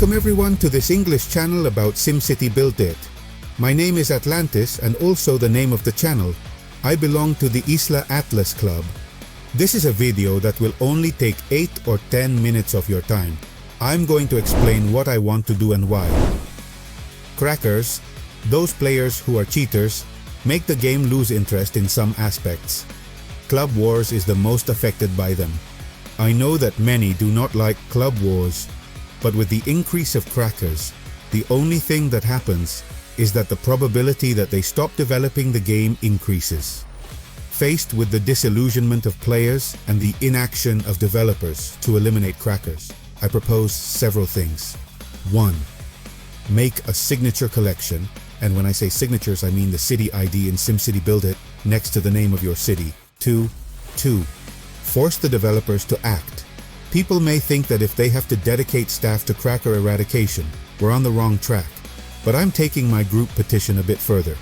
Welcome everyone to this English channel about SimCity BuildIt. My name is Atlantis and also the name of the channel. I belong to the Isla Atlas Club. This is a video that will only take 8 or 10 minutes of your time. I'm going to explain what I want to do and why. Crackers, those players who are cheaters, make the game lose interest in some aspects. Club Wars is the most affected by them. I know that many do not like Club Wars, but with the increase of crackers, the only thing that happens is that the probability that they stop developing the game increases. Faced with the disillusionment of players and the inaction of developers to eliminate crackers, I propose several things. 1. Make a signature collection, and when I say signatures I mean the city ID in SimCity BuildIt next to the name of your city. 2. Force the developers to act. People may think that if they have to dedicate staff to cracker eradication, we're on the wrong track. But I'm taking my group petition a bit further.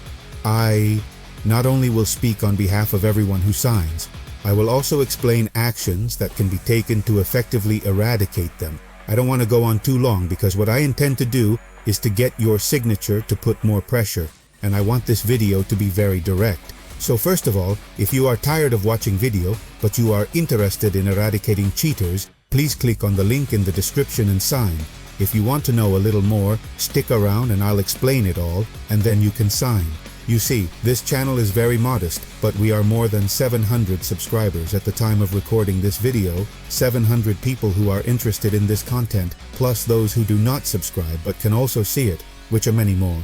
I not only will speak on behalf of everyone who signs, I will also explain actions that can be taken to effectively eradicate them. I don't want to go on too long because what I intend to do is to get your signature to put more pressure, and I want this video to be very direct. So first of all, if you are tired of watching video, but you are interested in eradicating cheaters, please click on the link in the description and sign. If you want to know a little more, stick around and I'll explain it all, and then you can sign. You see, this channel is very modest, but we are more than 700 subscribers at the time of recording this video, 700 people who are interested in this content, plus those who do not subscribe but can also see it, which are many more.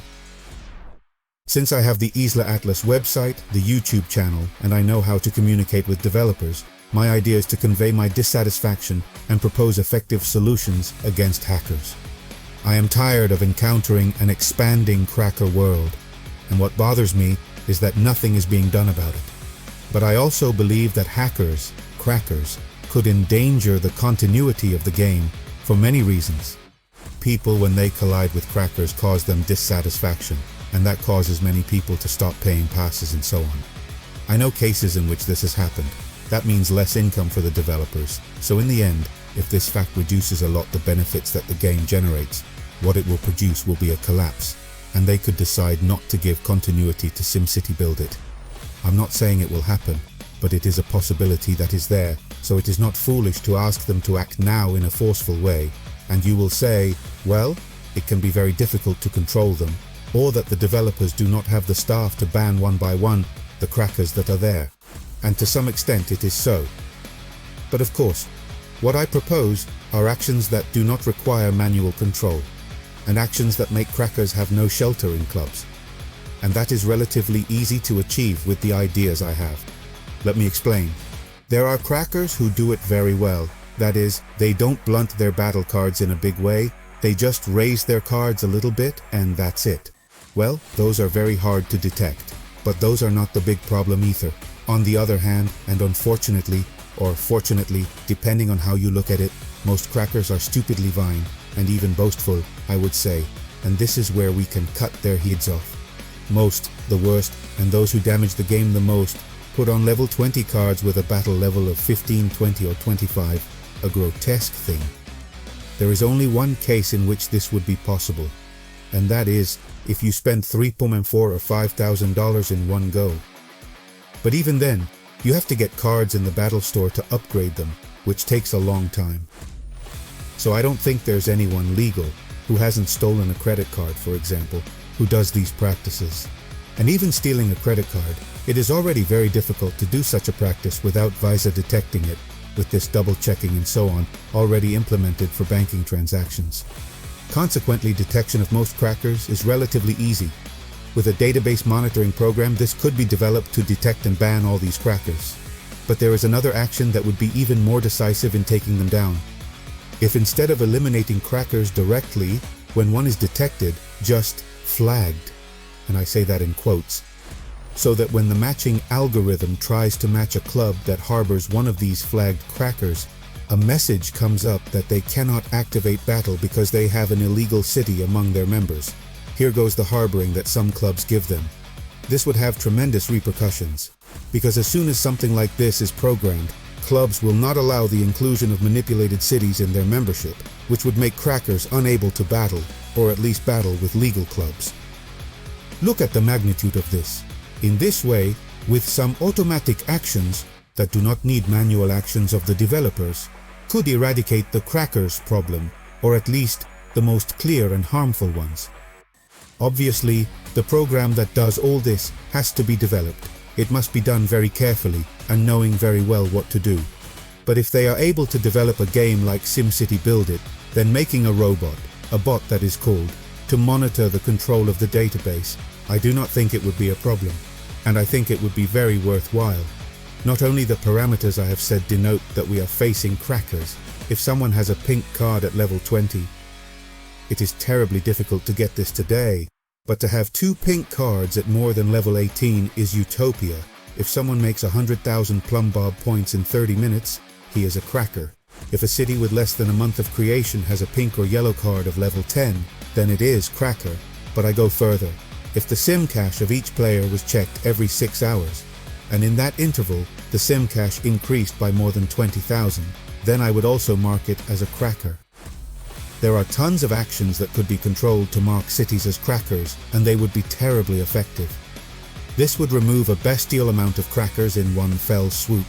Since I have the Isla Atlas website, the YouTube channel, and I know how to communicate with developers, my idea is to convey my dissatisfaction and propose effective solutions against hackers. I am tired of encountering an expanding cracker world, and what bothers me is that nothing is being done about it. But I also believe that crackers, could endanger the continuity of the game for many reasons. People, when they collide with crackers, cause them dissatisfaction, and that causes many people to stop paying passes and so on. I know cases in which this has happened. That means less income for the developers. So in the end, if this fact reduces a lot the benefits that the game generates, what it will produce will be a collapse, and they could decide not to give continuity to SimCity BuildIt. I'm not saying it will happen, but it is a possibility that is there, so it is not foolish to ask them to act now in a forceful way. And you will say, well, it can be very difficult to control them, or that the developers do not have the staff to ban one by one the crackers that are there. And to some extent it is so. But of course, what I propose are actions that do not require manual control, and actions that make crackers have no shelter in clubs. And that is relatively easy to achieve with the ideas I have. Let me explain. There are crackers who do it very well. That is, they don't blunt their battle cards in a big way, they just raise their cards a little bit and that's it. Well, those are very hard to detect, but those are not the big problem either. On the other hand, and unfortunately, or fortunately, depending on how you look at it, most crackers are stupidly vain, and even boastful, I would say, and this is where we can cut their heads off. Most, the worst, and those who damage the game the most, put on level 20 cards with a battle level of 15, 20 or 25, a grotesque thing. There is only one case in which this would be possible, and that is if you spend $3,400 or $5,000 in one go. But even then, you have to get cards in the battle store to upgrade them, which takes a long time. So I don't think there's anyone legal who hasn't stolen a credit card, for example, who does these practices. And even stealing a credit card, it is already very difficult to do such a practice without Visa detecting it, with this double checking and so on already implemented for banking transactions. Consequently, detection of most crackers is relatively easy. With a database monitoring program, this could be developed to detect and ban all these crackers. But there is another action that would be even more decisive in taking them down. If instead of eliminating crackers directly, when one is detected, just flagged, and I say that in quotes, so that when the matching algorithm tries to match a club that harbors one of these flagged crackers, a message comes up that they cannot activate battle because they have an illegal city among their members. Here goes the harboring that some clubs give them. This would have tremendous repercussions, because as soon as something like this is programmed, clubs will not allow the inclusion of manipulated cities in their membership, which would make crackers unable to battle, or at least battle with legal clubs. Look at the magnitude of this. In this way, with some automatic actions that do not need manual actions of the developers, could eradicate the crackers problem, or at least the most clear and harmful ones. Obviously, the program that does all this has to be developed. It must be done very carefully and knowing very well what to do. But if they are able to develop a game like SimCity BuildIt, then making a robot, a bot that is called, to monitor the control of the database, I do not think it would be a problem. And I think it would be very worthwhile. Not only the parameters I have said denote that we are facing crackers. If someone has a pink card at level 20, it is terribly difficult to get this today, but to have 2 pink cards at more than level 18 is utopia. If someone makes 100,000 plumb bob points in 30 minutes, he is a cracker. If a city with less than a month of creation has a pink or yellow card of level 10, then it is cracker. But I go further. If the sim cache of each player was checked every 6 hours, and in that interval the sim cache increased by more than 20,000, then I would also mark it as a cracker. There are tons of actions that could be controlled to mark cities as crackers, and they would be terribly effective. This would remove a bestial amount of crackers in one fell swoop.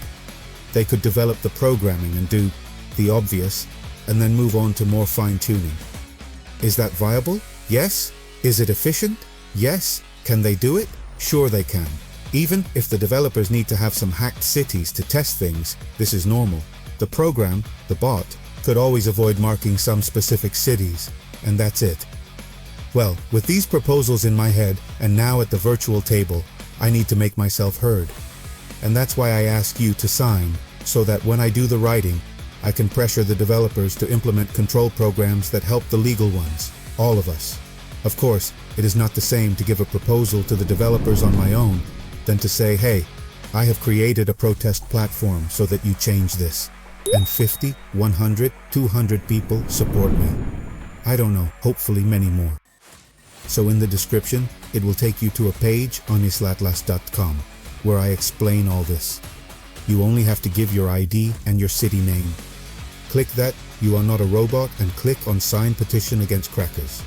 They could develop the programming and do the obvious, and then move on to more fine-tuning. Is that viable? Yes. Is it efficient? Yes. Can they do it? Sure they can. Even if the developers need to have some hacked cities to test things, this is normal. The program, the bot, could always avoid marking some specific cities, and that's it. Well, with these proposals in my head and now at the virtual table, I need to make myself heard. And that's why I ask you to sign, so that when I do the writing, I can pressure the developers to implement control programs that help the legal ones, all of us. Of course, it is not the same to give a proposal to the developers on my own than to say, hey, I have created a protest platform so that you change this. And 50, 100, 200 people support me. I don't know, hopefully many more. So in the description, it will take you to a page on islatlas.com where I explain all this. You only have to give your ID and your city name. Click that, you are not a robot, and click on sign petition against crackers.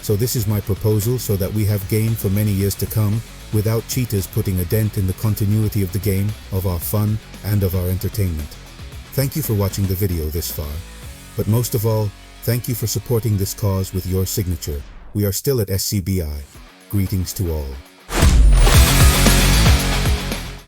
So this is my proposal so that we have game for many years to come without cheaters putting a dent in the continuity of the game, of our fun, and of our entertainment. Thank you for watching the video this far. But most of all, thank you for supporting this cause with your signature. We are still at SCBI. Greetings to all.